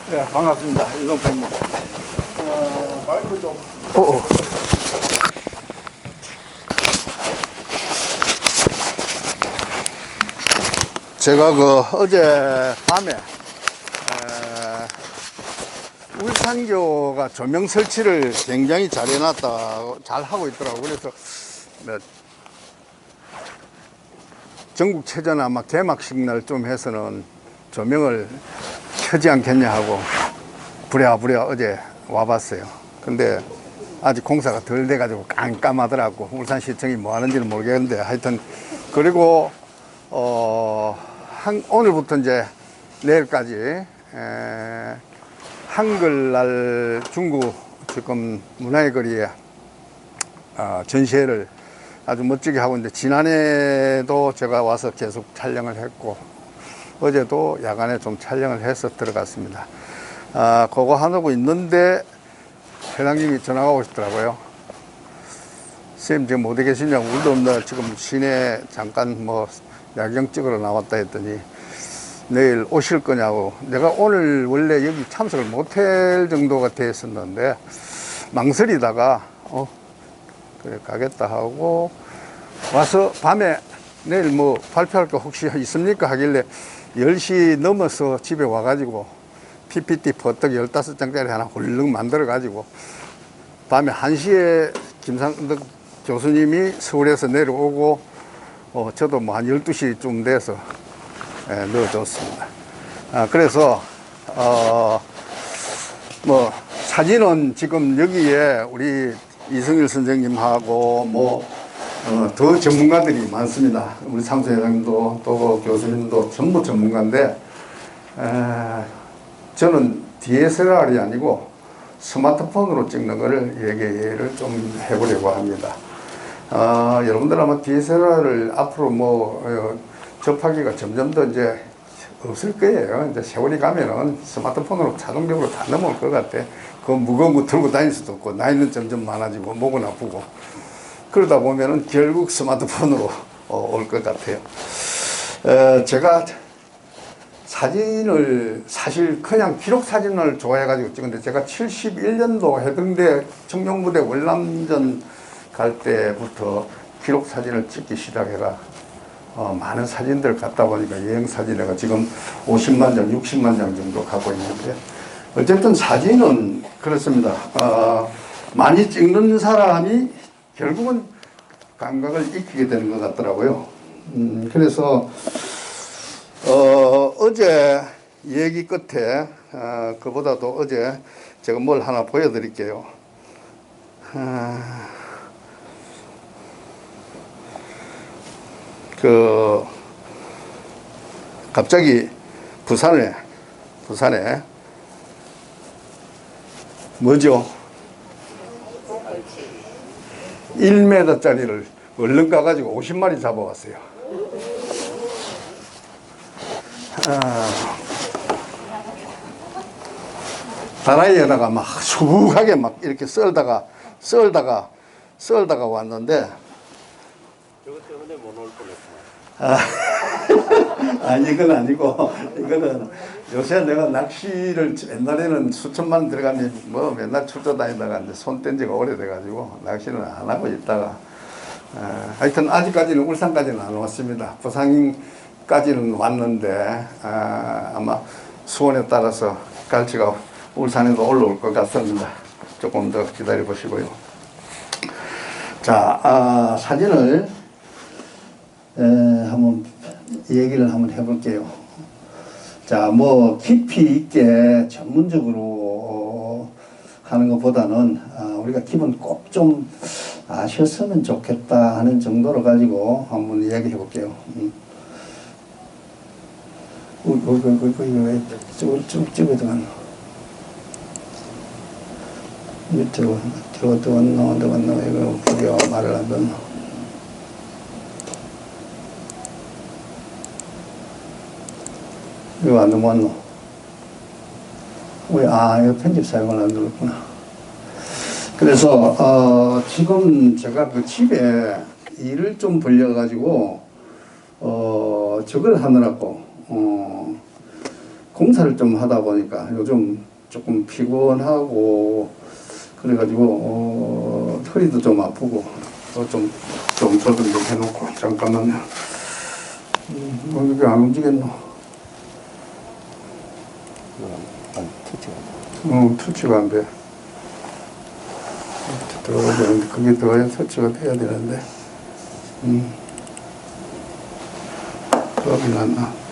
네, 반갑습니다. 이동표입니다. 마이크 좀. 제가 어제 밤에 울산교가 조명 설치를 굉장히 잘 해놨다, 잘 하고 있더라고요. 그래서 전국체전 아마 개막식 날 좀 해서는 조명을 켜지 않겠냐 하고 부랴부랴 어제 와봤어요. 근데 아직 공사가 덜 돼가지고 깜깜하더라고. 울산시청이 뭐 하는지는 모르겠는데 하여튼, 그리고 오늘부터 이제 내일까지 한글날 중구 지금 문화의 거리에 전시회를 아주 멋지게 하고 있는데, 지난해도 제가 와서 계속 촬영을 했고 어제도 야간에 좀 촬영을 해서 들어갔습니다. 그거 하고 있는데 회장님이 전화가 오셨더라고요. 선생님 지금 어디 계시냐고. 우리도 없나 지금 시내 잠깐 뭐 야경 찍으러 나왔다 했더니 내일 오실 거냐고. 내가 오늘 원래 여기 참석을 못할 정도가 됐었는데 망설이다가 그래 가겠다 하고 와서 밤에 내일 뭐 발표할 거 혹시 있습니까 하길래 10시 넘어서 집에 와가지고 PPT 버떡 15장짜리 하나 훌렁 만들어 가지고 밤에 1시에 김상덕 교수님이 서울에서 내려오고 저도 뭐 한 12시쯤 돼서 넣어줬습니다. 그래서 뭐 사진은 지금 여기에 우리 이승일 선생님하고 더 전문가들이 많습니다. 우리 상수 회장님도 또 교수님도 전부 전문가인데, 저는 DSLR이 아니고 스마트폰으로 찍는 거를 얘기를 좀 해보려고 합니다. 여러분들 아마 DSLR을 앞으로 접하기가 점점 더 이제 없을 거예요. 이제 세월이 가면은 스마트폰으로 자동적으로 다 넘어올 것 같아. 그 무거운 거 들고 다닐 수도 없고, 나이는 점점 많아지고 목은 아프고, 그러다 보면은 결국 스마트폰으로 올 것 같아요. 제가 사진을 사실 그냥 기록 사진을 좋아해가지고 찍는데, 제가 71년도 해병대 청룡부대 월남전 갈 때부터 기록 사진을 찍기 시작해가 많은 사진들 갖다 보니까 여행 사진에가 지금 50만 장, 60만 장 정도 갖고 있는데, 어쨌든 사진은 그렇습니다. 많이 찍는 사람이 결국은 감각을 익히게 되는 것 같더라고요. 그래서 어제 얘기 끝에 그보다도 어제 제가 뭘 하나 보여드릴게요. 갑자기 부산에 뭐죠? 1m짜리를 얼른 가가지고 50마리 잡아왔어요. 다라이에다가 막 수북하게 막 이렇게 썰다가 왔는데, 저것 때문에 못 올 뻔했구나. 아니, 이건 아니고, 이거는 요새 내가 낚시를 옛날에는 수천만 원 들어가면 맨날 출조 다니다가 이제 손 뗀 지가 오래돼가지고 낚시는 안 하고 있다가, 하여튼 아직까지는 울산까지는 안 왔습니다. 부산까지는 왔는데, 아마 수온에 따라서 갈치가 울산에도 올라올 것 같습니다. 조금 더 기다려 보시고요. 자, 사진을 한번 얘기를 한번 해볼게요. 자, 깊이 있게 전문적으로 하는 것보다는 우리가 기본 꼭 좀 아셨으면 좋겠다 하는 정도로 가지고 한번 이야기해 볼게요. 왜 쭉 찍어들어갔노? 저거 들어갔노? 이거 그게 말을 안 듣노? 이거 안 넘어왔노? 이거 편집 사용을 안 눌렀구나. 그래서, 지금 제가 그 집에 일을 좀 벌려가지고, 저걸 하느라고, 공사를 좀 하다 보니까 요즘 조금 피곤하고 그래가지고 허리도 좀 아프고 좀 조금 좀 해놓고 잠깐만요. 이게 안 움직였노? 터치가 안 돼. 들어가야 되는데 그게 들어가야 터치가 돼야 되는데 들어가긴 않나?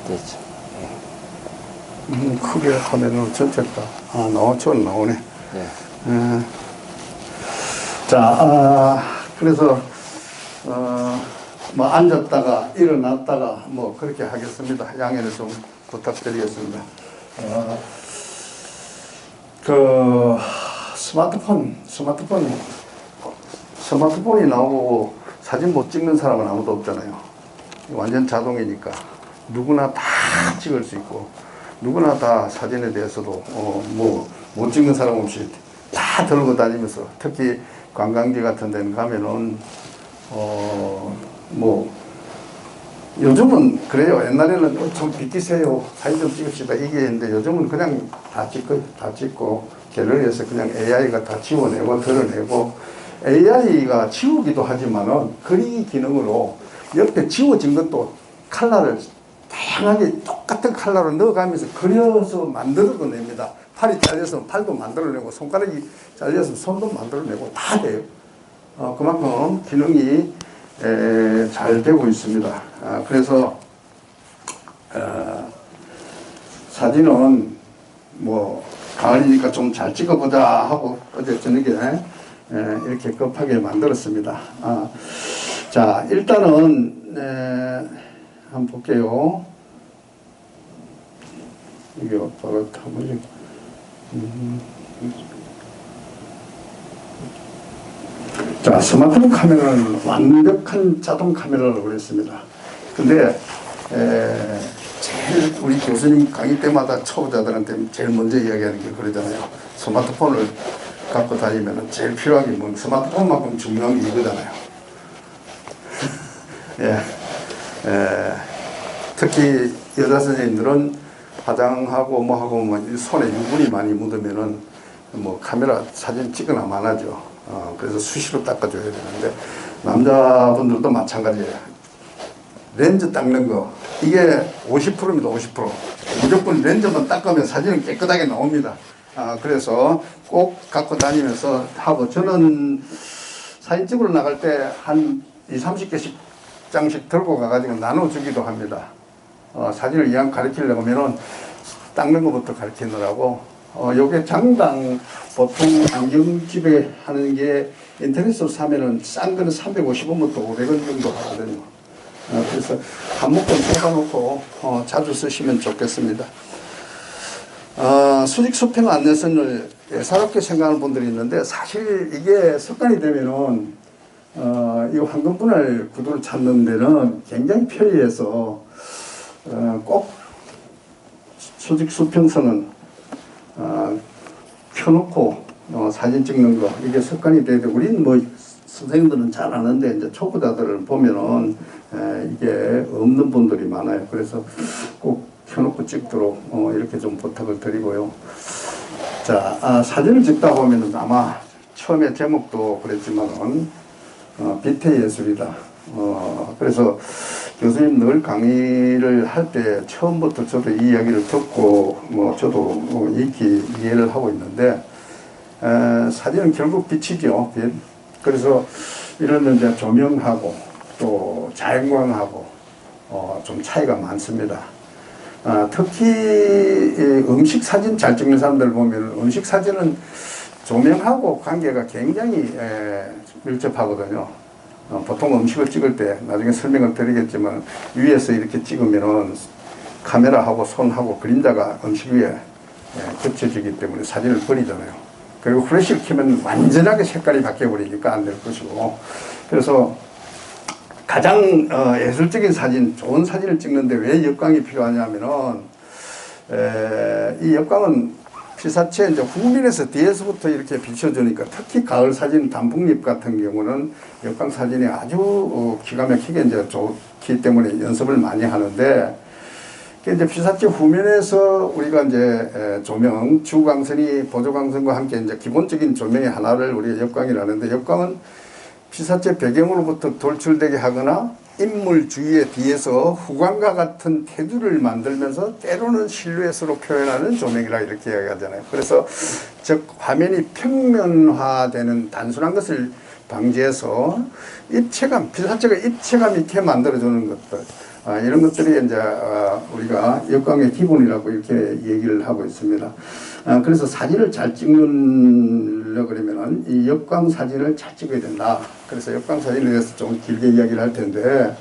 됐죠. 크게 하면은 전체가 저는 나오네. 네. 자, 그래서 뭐 앉았다가 일어났다가 뭐 그렇게 하겠습니다. 양해를 좀 부탁드리겠습니다. 그 스마트폰이 나오고 사진 못 찍는 사람은 아무도 없잖아요. 완전 자동이니까 누구나 다 찍을 수 있고 누구나 다 사진에 대해서도 뭐 못 찍는 사람 없이 다 들고 다니면서 특히 관광지 같은 데는 가면은 뭐 요즘은 그래요. 옛날에는 좀 비키세요, 사진 좀 찍읍시다 이게 있는데 요즘은 그냥 다 찍고 갤러리에서 그냥 AI가 다 지워내고 드러내고 AI가 지우기도 하지만은 그리기 기능으로 옆에 지워진 것도 컬러를 다양하게 똑같은 컬러로 넣어가면서 그려서 만들어냅니다. 팔이 잘렸으면 팔도 만들어내고 손가락이 잘렸으면 손도 만들어내고 다 돼요. 그만큼 기능이 잘 되고 있습니다. 그래서 사진은 뭐 가을이니까 좀 잘 찍어보자 하고 어제 저녁에 이렇게 급하게 만들었습니다. 자, 일단은 한번 볼게요. 이게 바로 타보지. 자, 스마트폰 카메라는 완벽한 자동 카메라라고 그랬습니다. 근데 제일 우리 교수님 강의 때마다 초보자들한테 제일 먼저 이야기하는 게 그러잖아요. 스마트폰을 갖고 다니면 제일 필요한 게 뭐 스마트폰만큼 중요한 게 이거잖아요. 특히 여자 선생님들은 화장하고 뭐하고 뭐 손에 유분이 많이 묻으면은 뭐 카메라 사진 찍거나 말하죠. 그래서 수시로 닦아줘야 되는데 남자분들도 마찬가지예요. 렌즈 닦는 거 이게 50%입니다. 50%. 무조건 렌즈만 닦으면 사진은 깨끗하게 나옵니다. 그래서 꼭 갖고 다니면서 하고 저는 사진 찍으러 나갈 때 한 20-30개씩 장씩 들고 가가지고 나눠주기도 합니다. 사진을 이왕 가르치려고 하면은 닦는 것부터 가르치느라고 요게 장당 보통 안경집에 하는 게 인터넷으로 사면은 싼 거는 350원부터 500원 정도 하거든요. 그래서 한 묶음 뽑아놓고 자주 쓰시면 좋겠습니다. 수직 수평 안내선을 예사롭게 생각하는 분들이 있는데 사실 이게 습관이 되면은 이 황금분할 구도를 찾는 데는 굉장히 편리해서 꼭 수직 수평선은 켜놓고 사진 찍는 거 이게 습관이 돼야 돼. 우리는 뭐 선생님들은 잘 아는데 이제 초보자들을 보면은 이게 없는 분들이 많아요. 그래서 꼭 켜놓고 찍도록 이렇게 좀 부탁을 드리고요. 자, 사진을 찍다 보면은 아마 처음에 제목도 그랬지만은 빛의 예술이다. 그래서 교수님 늘 강의를 할 때 처음부터 저도 이 이야기를 듣고 저도 익히 이해를 하고 있는데 사진은 결국 빛이죠. 빛. 그래서 이런 이제 조명하고 또 자연광하고 좀 차이가 많습니다. 특히 음식 사진 잘 찍는 사람들 보면 음식 사진은 조명하고 관계가 굉장히 밀접하거든요. 보통 음식을 찍을 때 나중에 설명을 드리겠지만 위에서 이렇게 찍으면은 카메라하고 손하고 그림자가 음식 위에 겹쳐지기 때문에 사진을 버리잖아요. 그리고 플래시를 켜면 완전하게 색깔이 바뀌어 버리니까 안 될 것이고, 그래서 가장 예술적인 사진, 좋은 사진을 찍는데 왜 역광이 필요하냐면은 이 역광은 피사체 이제 후면에서 뒤에서부터 이렇게 비춰주니까 특히 가을 사진 단풍잎 같은 경우는 역광 사진이 아주 기가 막히게 이제 좋기 때문에 연습을 많이 하는데 이제 피사체 후면에서 우리가 이제 조명, 주광선이 보조광선과 함께 이제 기본적인 조명의 하나를 우리가 역광이라는데 역광은 피사체 배경으로부터 돌출되게 하거나 인물 주위에 뒤에서 후광과 같은 테두리를 만들면서 때로는 실루엣으로 표현하는 조명이라 이렇게 이야기하잖아요. 그래서 즉 화면이 평면화되는 단순한 것을 방지해서 입체감, 피사체가 입체감 있게 만들어주는 것들, 이런 것들이 이제 우리가 역광의 기본이라고 이렇게 얘기를 하고 있습니다. 그래서 사진을 잘 찍으려 그러면은 이 역광 사진을 잘 찍어야 된다. 그래서 역광 사진에 대해서 좀 길게 이야기를 할 텐데,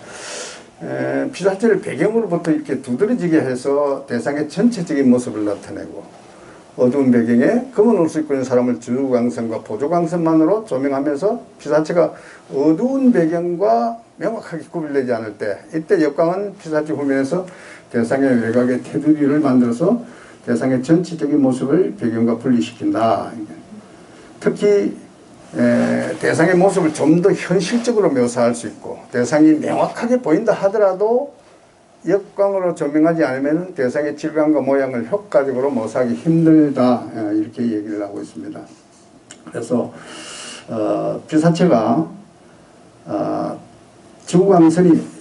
피사체를 배경으로부터 이렇게 두드러지게 해서 대상의 전체적인 모습을 나타내고, 어두운 배경에 검은 옷을 입고 있는 사람을 주광선과 보조광선만으로 조명하면서 피사체가 어두운 배경과 명확하게 구별되지 않을 때, 이때 역광은 피사체 후면에서 대상의 외곽의 테두리를 만들어서 대상의 전체적인 모습을 배경과 분리시킨다. 특히 대상의 모습을 좀 더 현실적으로 묘사할 수 있고 대상이 명확하게 보인다 하더라도 역광으로 조명하지 않으면 대상의 질감과 모양을 효과적으로 묘사하기 힘들다, 이렇게 얘기를 하고 있습니다. 그래서 피사체가 주광선이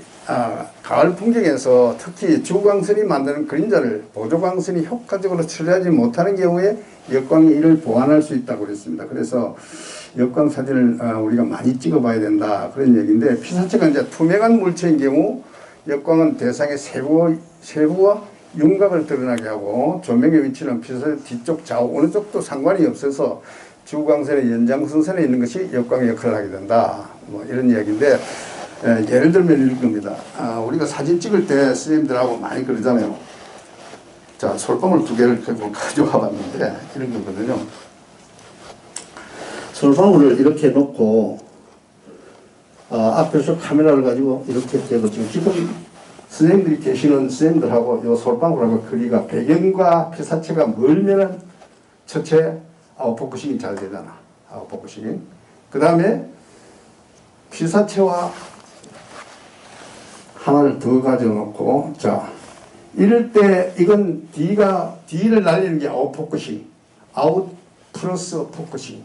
가을 풍경에서 특히 주광선이 만드는 그림자를 보조광선이 효과적으로 처리하지 못하는 경우에 역광이 이를 보완할 수 있다고 그랬습니다. 그래서 역광 사진을 우리가 많이 찍어봐야 된다, 그런 얘기인데, 피사체가 이제 투명한 물체인 경우 역광은 대상의 세부와 윤곽을 드러나게 하고 조명의 위치는 피사체 뒤쪽 좌우 어느 쪽도 상관이 없어서 주광선의 연장선상에 있는 것이 역광의 역할을 하게 된다, 뭐 이런 이야기인데, 예를 들면 이런 겁니다. 우리가 사진 찍을 때 선생님들하고 많이 그러잖아요. 자, 솔방울 2개를 가져와 봤는데 이런 거거든요. 솔방울을 이렇게 놓고 앞에서 카메라를 가지고 이렇게 대고 지금 선생님들이 계시는 선생님들하고 이 솔방울하고 거리가 배경과 피사체가 멀면은 첫째 아웃포커싱이 잘 되잖아. 아웃포커싱이. 그 다음에 피사체와 하나를 더 가져놓고, 자, 이럴 때 이건 D를 날리는 게 아웃포커싱, 아웃 플러스 포커싱,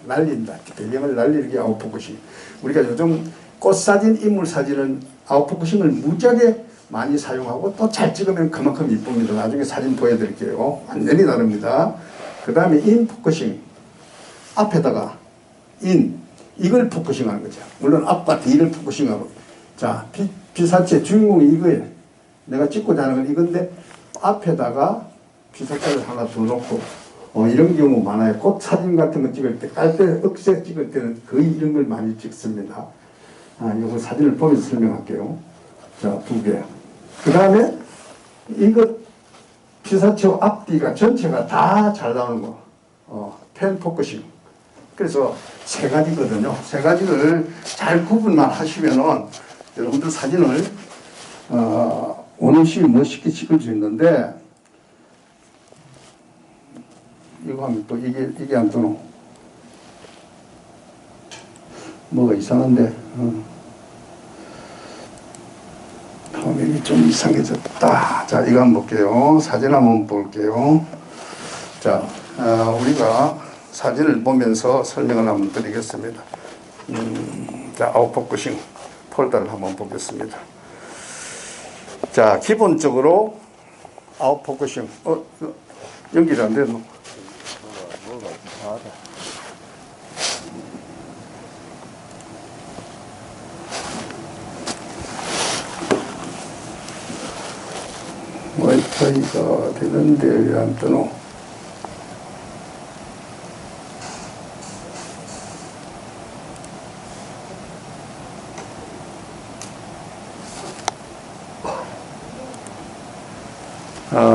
날린다. 배경을 날리는 게 아웃포커싱. 우리가 요즘 꽃사진, 인물사진은 아웃포커싱을 무지하게 많이 사용하고 또 잘 찍으면 그만큼 이쁩니다. 나중에 사진 보여드릴게요. 완전히 다릅니다. 그 다음에 인포커싱, 앞에다가 이걸 포커싱하는 거죠. 물론 앞과 뒤를 포커싱하고, 자, 피사체 주인공이 이거예요. 내가 찍고자 하는 건 이건데 앞에다가 피사체를 하나 더 놓고, 이런 경우 많아요. 꽃 사진 같은 거 찍을 때, 깔때 억색 찍을 때는 거의 이런 걸 많이 찍습니다. 이거 사진을 보면서 설명할게요. 자, 2개. 그 다음에 이거 피사체 앞뒤가 전체가 다 잘 나오는 거. 펜 포커싱. 그래서 3가지거든요. 3가지를 잘 구분만 하시면은 여러분들 사진을 원없이 멋있게 찍을 수 있는데, 이거 하면 또 이게 안 뜨노? 뭐가 이상한데? 화면이 좀 이상해졌다. 자, 이거 한번 볼게요. 사진 한번 볼게요. 자, 우리가 사진을 보면서 설명을 한번 드리겠습니다. 자, 아웃포커싱 폴더를 한번 보겠습니다. 자, 기본적으로 아웃포커싱, 연결이 안 되노? 와이파이가 되는데 왜 안 뜨노?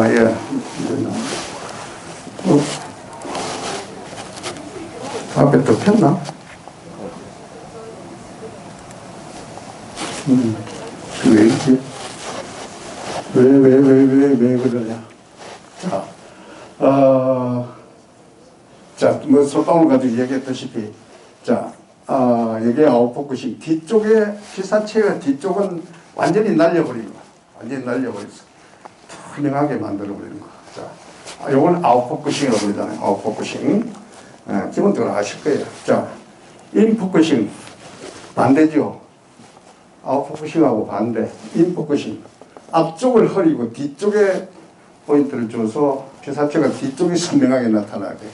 예. 앞에 또 폈나? 왜 이렇지? 왜 그러냐? 자, 자, 뭐, 소방을 가지고 얘기했다시피, 자, 여기 아웃포커싱. 뒤쪽에, 피사체의 뒤쪽은 완전히 날려버린 거. 완전히 날려버렸어. 투명하게 만들어버리는 거. 자, 요건 아웃포커싱이라고 그러잖아요. 아웃포커싱. 기본적으로 아실 거예요. 자, 인포커싱. 반대죠. 아웃포커싱하고 반대. 인포커싱. 앞쪽을 흐리고 뒤쪽에 포인트를 줘서 피사체가 뒤쪽이 선명하게 나타나게.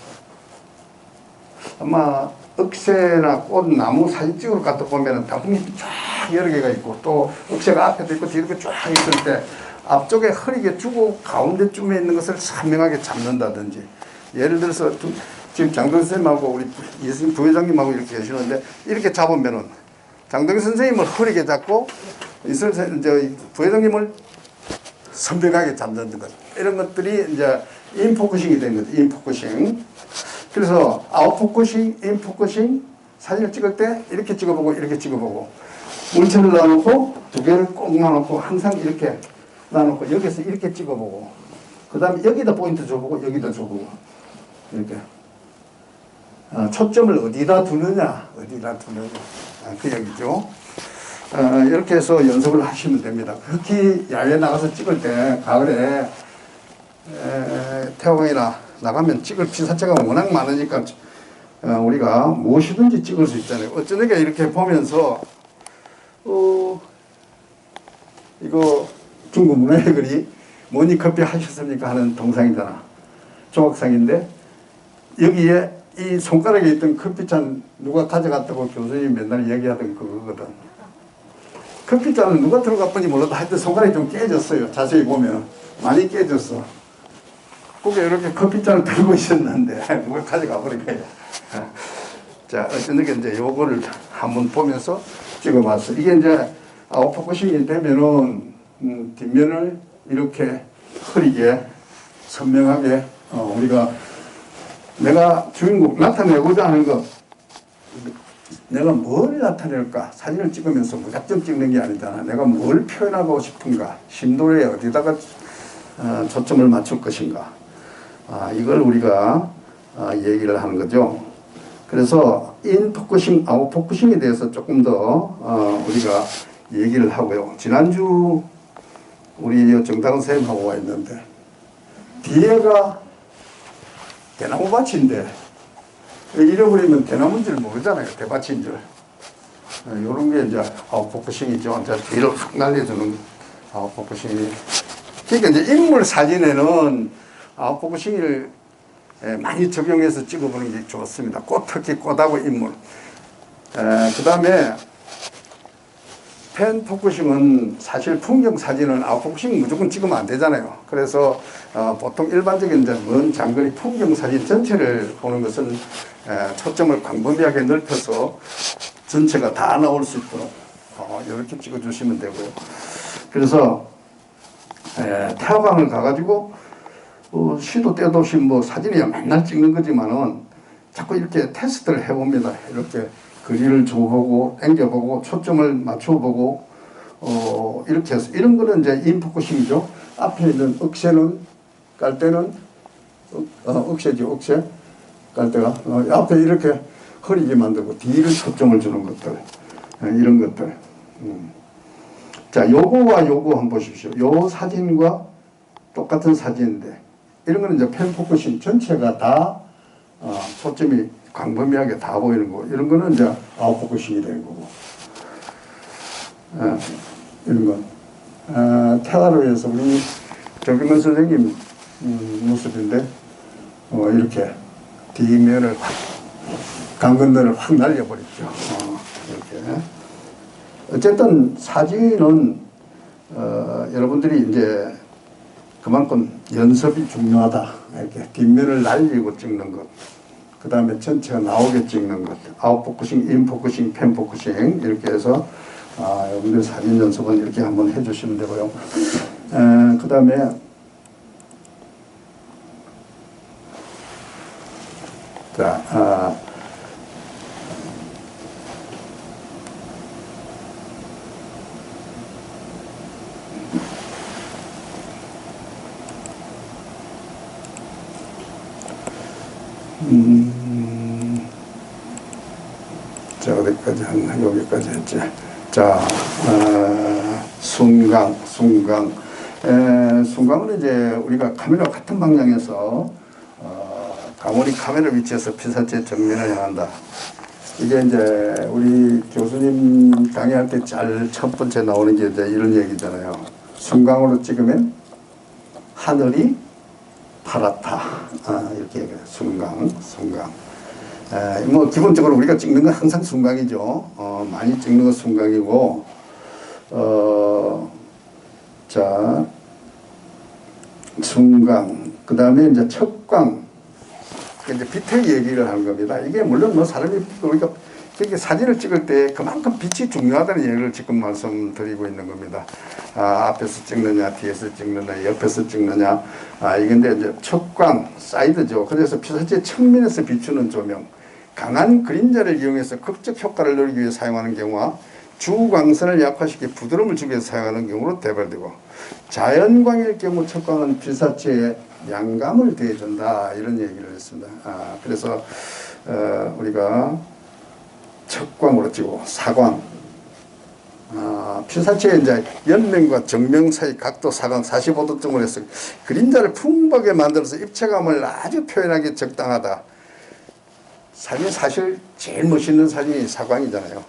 아마 억새나 꽃, 나무 사진 찍으러 갔다 보면 단풍잎이 쫙 여러 개가 있고 또 억새가 앞에도 있고 뒤에도 쫙 있을 때 앞쪽에 흐리게 주고 가운데쯤에 있는 것을 선명하게 잡는다든지 예를 들어서 지금 장동 선생님하고 우리 이승 부회장님하고 이렇게 계시는데 이렇게 잡으면은 장동 선생님을 흐리게 잡고 이제 부회장님을 선명하게 잡는 것 이런 것들이 이제 인포커싱이 된 거죠. 인포커싱. 그래서 아웃포커싱, 인포커싱 사진을 찍을 때 이렇게 찍어보고 이렇게 찍어보고 물체를 놔놓고 두 개를 꼭 놔놓고 항상 이렇게 놔놓고 여기서 이렇게 찍어보고 그 다음에 여기다 포인트 줘보고 여기다 줘보고 이렇게 초점을 어디다 두느냐 그 얘기죠. 이렇게 해서 연습을 하시면 됩니다. 특히 야외 나가서 찍을 때 가을에 태화강이나 나가면 찍을 피사체가 워낙 많으니까 우리가 무엇이든지 찍을 수 있잖아요. 어쩌니까 이렇게 보면서 이거 중국 문화의 거리 모니커피 하셨습니까 하는 동상이잖아. 조각상인데 여기에 이 손가락에 있던 커피잔 누가 가져갔다고 교수님이 맨날 얘기하던 그거거든. 커피잔은 누가 들어가 본지 몰라도 하여튼 손가락이 좀 깨졌어요. 자세히 보면 많이 깨졌어. 꼭 이렇게 커피잔을 들고 있었는데 누가 가져가 버린 거야. 자, 어쩌니까 이제 요거를 한번 보면서 찍어봤어. 이게 이제 아웃포커싱이 되면은 뒷면을 이렇게 흐리게 선명하게 우리가 내가 주인공 나타내고자 하는 것 내가 뭘 나타낼까 사진을 찍으면서 무작정 찍는 게 아니잖아. 내가 뭘 표현하고 싶은가 심도에 어디다가 초점을 맞출 것인가 이걸 우리가 얘기를 하는 거죠. 그래서 인포커싱, 아웃포커싱에 대해서 조금 더 우리가 얘기를 하고요. 지난주 우리 정다은 선생님하고 와 있는데 뒤에가 대나무 밭인데 잃어버리면 대나무인 줄 모르잖아요. 대밭인 줄. 이런 게 이제 아웃포커싱이죠. 이제 뒤를 확 날려주는 아웃포커싱이. 그러니까 이제 인물 사진에는 아웃포커싱을 많이 적용해서 찍어보는 게 좋습니다. 꽃, 특히 꽃하고 인물. 그 다음에 펜 포커싱은 사실 풍경 사진은 아웃포커싱 무조건 찍으면 안 되잖아요. 그래서 보통 일반적인 이제 먼 장거리 풍경 사진 전체를 보는 것은 초점을 광범위하게 넓혀서 전체가 다 나올 수 있도록 이렇게 찍어주시면 되고요. 그래서 태화강을 가가지고 시도 때도 없이 뭐 사진이야 맨날 찍는 거지만은 자꾸 이렇게 테스트를 해봅니다. 이렇게 거리를 줘보고 당겨보고 초점을 맞춰보고 이렇게 해서 이런 거는 이제 인포커싱이죠. 앞에 있는 억새는 깔 때는 억새지 억새 깔 때가 앞에 이렇게 흐리게 만들고 뒤를 초점을 주는 것들 이런 것들. 자, 요거와 요거 한번 보십시오. 요 사진과 똑같은 사진인데 이런 거는 이제 펜 포커싱 전체가 다 초점이 광범위하게 다 보이는 거. 이런 거는 이제 아웃포커싱이 되는 거고. 이런 건. 태화로에서 우리 정경근 선생님 모습인데, 이렇게 뒷면을 확, 강건너를 확 날려버렸죠. 이렇게. 어쨌든 사진은, 여러분들이 이제 그만큼 연습이 중요하다. 이렇게 뒷면을 날리고 찍는 것. 그 다음에 전체가 나오게 찍는 것. 아웃포커싱, 인포커싱, 펜포커싱 이렇게 해서 여러분들 사진 연습은 이렇게 한번 해주시면 되고요. 그 다음에 자, 자, 어디까지 했나? 여기까지 했지. 자, 순강. 순강은 이제 우리가 카메라 같은 방향에서 가모니 카메라 위치에서 피사체 정면을 향한다. 이게 이제 우리 교수님 강의할 때 첫 번째 나오는 게 이제 이런 얘기잖아요. 순강으로 찍으면 하늘이 파랗다. 이렇게 얘기해요. 순강. 뭐 기본적으로 우리가 찍는 건 항상 순강이죠. 많이 찍는 건 순강이고, 자, 순강. 그 다음에 이제 척광. 이제 빛의 얘기를 하는 겁니다. 이게 물론 뭐 사람이 우리가 이렇게 사진을 찍을 때 그만큼 빛이 중요하다는 얘기를 지금 말씀드리고 있는 겁니다. 앞에서 찍느냐, 뒤에서 찍느냐, 옆에서 찍느냐. 이건데 이제 척광, 사이드죠. 그래서 피사체 측면에서 비추는 조명, 강한 그림자를 이용해서 극적 효과를 누리기 위해 사용하는 경우와 주광선을 약화시켜 부드러움을 주기 위해서 사용하는 경우로 대발되고, 자연광일 경우 척광은 피사체에 양감을 더해준다, 이런 얘기를 했습니다. 그래서 우리가 척광으로 찍고 사광, 피사체의 이제 연면과 정면 사이 각도 사광 45도쯤을 해서 그림자를 풍부하게 만들어서 입체감을 아주 표현하기 적당하다. 사진 사실 제일 멋있는 사진이 사광이잖아요.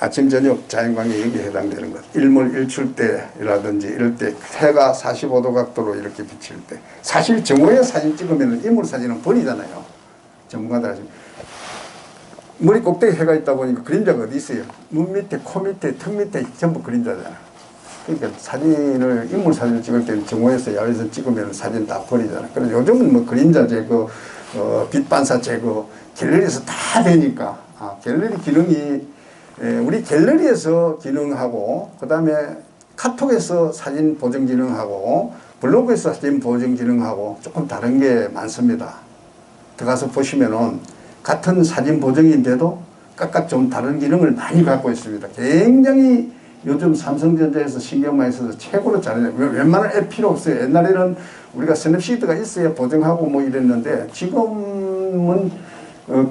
아침 저녁 자연광이 여기에 해당되는 것. 일몰 일출 때라든지 이럴 때 해가 45도 각도로 이렇게 비칠 때, 사실 정오에 사진 찍으면 인물 사진은 버리잖아요. 전문가들 하시면 머리 꼭대기 해가 있다 보니까 그림자가 어디 있어요? 눈 밑에, 코 밑에, 턱 밑에 전부 그림자잖아. 그러니까 사진을, 인물 사진을 찍을 때는 정오에서 야외에서 찍으면 사진 다 버리잖아. 그래서 요즘은 뭐 그림자 제거, 빛 반사 제거, 갤러리에서 다 되니까, 갤러리 기능이, 우리 갤러리에서 기능하고, 그 다음에 카톡에서 사진 보정 기능하고, 블로그에서 사진 보정 기능하고 조금 다른 게 많습니다. 들어가서 보시면은 같은 사진 보정인데도 각각 좀 다른 기능을 많이 갖고 있습니다. 굉장히 요즘 삼성전자에서 신경 많이 써서 최고로 잘해요. 웬만한 앱 필요 없어요. 옛날에는 우리가 스냅시드가 있어야 보정하고 뭐 이랬는데, 지금은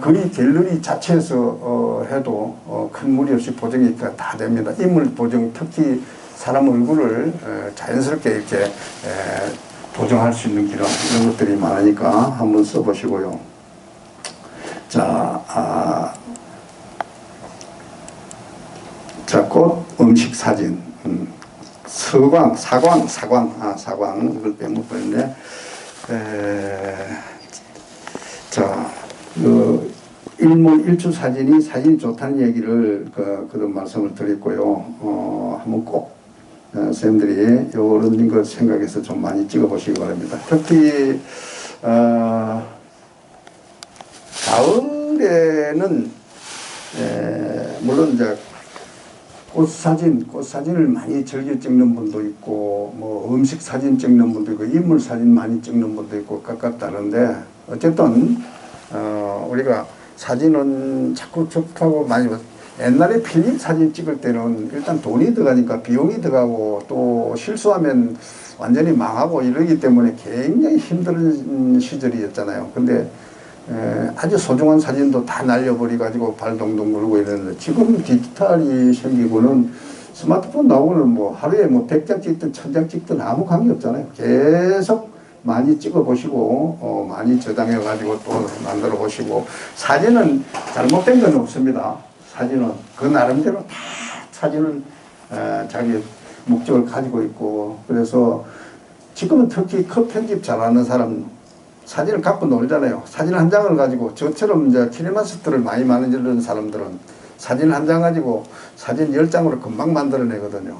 거의 갤러리 자체에서 해도 큰 무리 없이 보정이 다 됩니다. 인물 보정, 특히 사람 얼굴을 자연스럽게 이렇게 보정할 수 있는 기능, 이런 것들이 많으니까 한번 써보시고요. 자, 꽃 음식 사진, 사광, 이걸 빼먹고 있네. 자, 일몰 일출 사진이 좋다는 얘기를 그런 말씀을 드렸고요. 한번 꼭 선생님들이 이런 걸 생각해서 좀 많이 찍어보시기 바랍니다. 특히 가을에는 물론 이제 꽃사진을 많이 즐겨 찍는 분도 있고, 뭐 음식 사진 찍는 분도 있고, 인물 사진 많이 찍는 분도 있고, 각각 다른데, 어쨌든 우리가 사진은 자꾸 접하고 많이, 옛날에 필름 사진 찍을 때는 일단 돈이 들어가니까 비용이 들어가고, 또 실수하면 완전히 망하고 이러기 때문에 굉장히 힘든 시절이었잖아요. 근데 아주 소중한 사진도 다 날려버리 가지고 발 동동 굴고 이러는데, 지금 디지털이 생기고는 스마트폰 나오고는 뭐 하루에 뭐 100장 찍든 1000장 찍든 아무 관계 없잖아요. 계속 많이 찍어 보시고 많이 저장해 가지고 또 만들어 보시고, 사진은 잘못된 건 없습니다. 사진은 그 나름대로 다 사진은 자기 목적을 가지고 있고, 그래서 지금은 특히 컷 편집 잘하는 사람 사진을 갖고 놀잖아요. 사진 한 장을 가지고, 저처럼 이제 키네마스터를 많이 만드는 사람들은 사진 한 장 가지고 사진 10장으로 금방 만들어내거든요.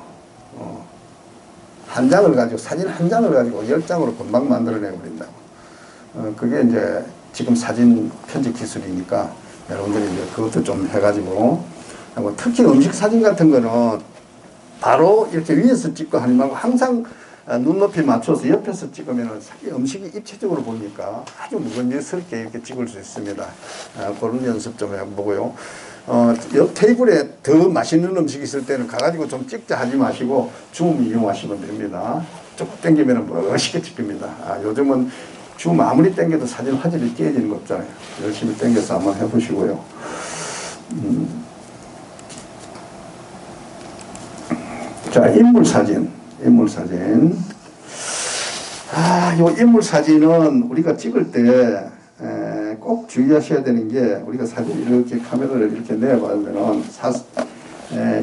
한 장을 가지고, 사진 한 장을 가지고 10장으로 금방 만들어내버린다고. 그게 이제 지금 사진 편집 기술이니까 여러분들이 이제 그것도 좀 해가지고, 특히 음식 사진 같은 거는 바로 이렇게 위에서 찍고 하지 말고 항상 눈높이 맞춰서 옆에서 찍으면 음식이 입체적으로 보니까 아주 먹음직스럽게 이렇게 찍을 수 있습니다. 그런 연습 좀 해보고요. 옆 테이블에 더 맛있는 음식이 있을 때는 가가지고 좀 찍자 하지 마시고 줌 이용하시면 됩니다. 쭉 당기면 멋있게 찍힙니다. 요즘은 줌 아무리 당겨도 사진 화질이 깨지는 거 없잖아요. 열심히 당겨서 한번 해보시고요. 자, 인물 사진. 요 인물 사진은 우리가 찍을 때 꼭 주의하셔야 되는 게, 우리가 사진 이렇게 카메라를 이렇게 내봐면은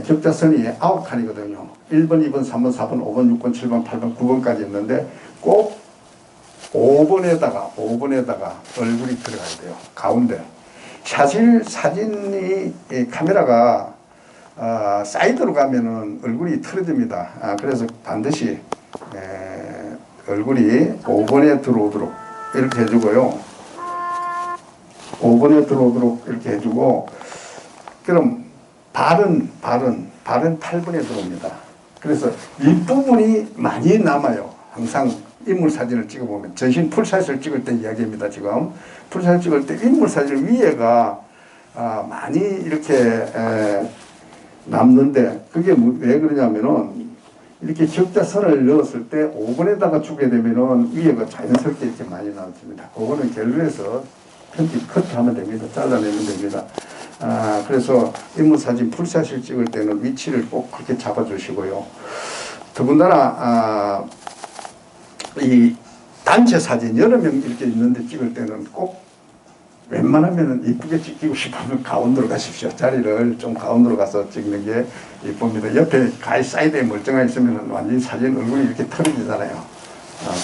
격자선이 9칸이거든요. 1번, 2번, 3번, 4번, 5번, 6번, 7번, 8번, 9번까지 있는데 꼭 5번에다가 얼굴이 들어가야 돼요. 가운데. 사실 사진이 카메라가 사이드로 가면은 얼굴이 틀어집니다. 그래서 반드시 얼굴이 5번에 들어오도록 이렇게 해주고요. 5번에 들어오도록 이렇게 해주고, 그럼 발은 8번에 들어옵니다. 그래서 윗부분이 많이 남아요. 항상 인물 사진을 찍어보면, 전신 풀사진을 찍을 때 이야기입니다. 지금 풀사진 찍을 때 인물 사진 위에가 많이 이렇게 남는데, 그게 왜 그러냐면은 이렇게 격자선을 넣었을 때 5번에다가 주게 되면은 위에가 자연스럽게 이렇게 많이 남습니다. 그거는 결론해서 편집 커트하면 됩니다. 잘라내면 됩니다. 그래서 인물사진 풀샷을 찍을 때는 위치를 꼭 그렇게 잡아주시고요. 더군다나 이 단체 사진 여러 명 이렇게 있는데 찍을 때는 꼭 웬만하면 이쁘게 찍히고 싶으면 가운데로 가십시오. 자리를 좀 가운데로 가서 찍는 게 이쁩니다. 옆에 가히 사이드에 멀쩡하게 있으면 완전히 사진 얼굴이 이렇게 털어지잖아요.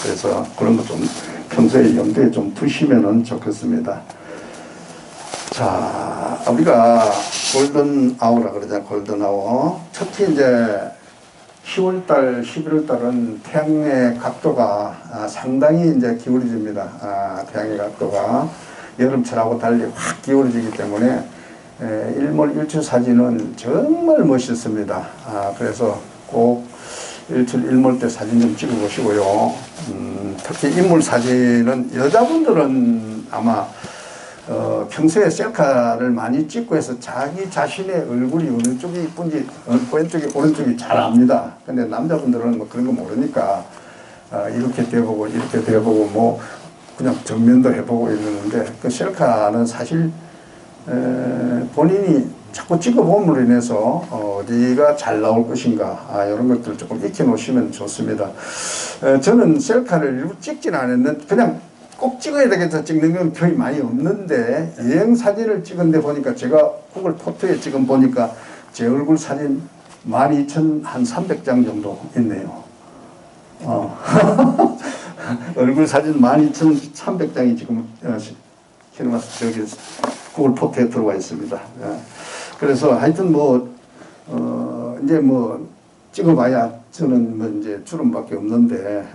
그래서 그런 거 좀 평소에 염두에 좀 두시면 좋겠습니다. 자, 우리가 골든 아워라 그러잖아요. 골든 아워. 특히 이제 10월달, 11월달은 태양의 각도가 상당히 이제 기울어집니다. 태양의 각도가 여름철하고 달리 확 기울어지기 때문에 일몰일출 사진은 정말 멋있습니다. 그래서 꼭 일출 일몰 때 사진 좀 찍어 보시고요. 특히 인물 사진은 여자분들은 아마 평소에 셀카를 많이 찍고 해서 자기 자신의 얼굴이 어느 쪽이 이쁜지 왼쪽이 오른쪽이 잘 압니다. 근데 남자분들은 뭐 그런 거 모르니까 이렇게 대보고 이렇게 대보고 뭐 그냥 정면도 해보고 이러는데, 그 셀카는 사실 본인이 자꾸 찍어봄으로 인해서 어디가 잘 나올 것인가, 이런 것들을 조금 익혀 놓으시면 좋습니다. 저는 셀카를 일부 찍지는 않았는데, 그냥 꼭 찍어야 되겠다 찍는 건 거의 많이 없는데, 여행 사진을 찍은데 보니까 제가 구글 포토에 지금 보니까 제 얼굴 사진 12,300장 정도 있네요. 얼굴 사진 12,300장이 지금 저기 구글 포토에 들어와 있습니다. 그래서 하여튼 이제 찍어봐야 저는 이제 주름밖에 없는데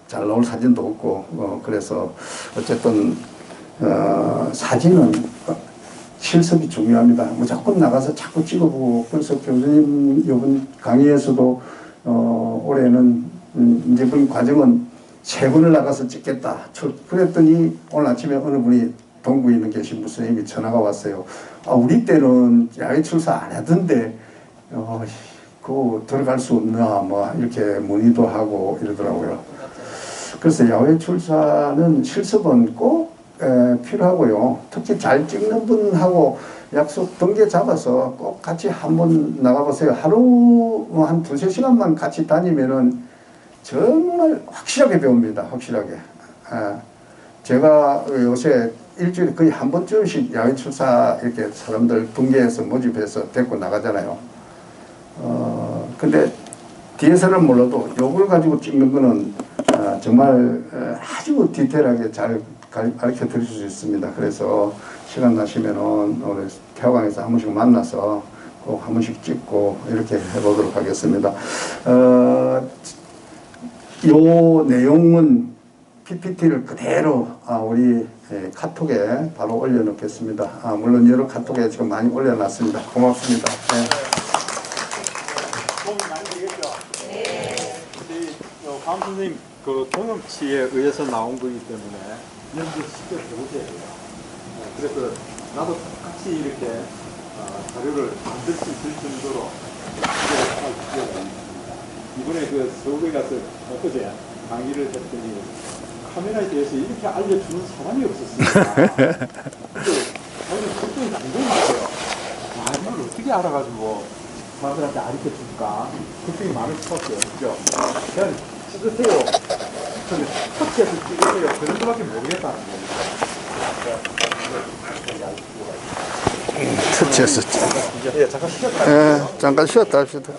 잘 나올 사진도 없고, 그래서 어쨌든 사진은 실습이 중요합니다. 무조건 나가서 자꾸 찍어보고, 그래서 교수님 이번 강의에서도 올해는 이번 과정은 3번을 나가서 찍겠다. 그랬더니 오늘 아침에 어느 분이 동구에 있는 계신 선생님이 전화가 왔어요. 우리 때는 야외 출사 안 하던데 그거 들어갈 수 없나 이렇게 문의도 하고 이러더라고요. 그래서 야외 출사는 실습은 꼭 필요하고요. 특히 잘 찍는 분하고 약속 등계 잡아서 꼭 같이 한번 나가보세요. 하루 한 2-3시간만 같이 다니면은 정말 확실하게 배웁니다. 확실하게. 제가 요새 일주일에 거의 한 번쯤씩 야외 출사 이렇게 사람들 등계해서 모집해서 데리고 나가잖아요. 근데 뒤에서는 몰라도 요걸 가지고 찍는 거는 정말 아주 디테일하게 잘 가르쳐 드릴 수 있습니다. 그래서 시간 나시면은 오늘 태화강에서 한 번씩 만나서 꼭 한 번씩 찍고 이렇게 해보도록 하겠습니다. 요 내용은 PPT를 그대로 우리 카톡에 바로 올려놓겠습니다. 물론 여러 카톡에 지금 많이 올려놨습니다. 고맙습니다. 도움이 많이 되겠죠? 네. 강 선생님 그 경험치에 의해서 나온 거기 때문에 연구 쉽게 해보셔야 돼요. 그래서 나도 같이 이렇게 자료를 만들 수 있을 정도로 이번에 그 서울에 가서 엊그제 강의를 했더니 카메라에 대해서 이렇게 알려주는 사람이 없었습니다. 저는 걱정이 너무 많아요. 이걸 어떻게 알아가지고 사람들한테 가르쳐 줄까? 걱정이 많을 수밖에 없죠. 그냥 찍으세요. 저는 터치해서 찍으세요. 그런 거밖에 모르겠다는 겁니다. 터치해서. 예, 잠깐 쉬었다. 잠깐 쉬었다 합시다.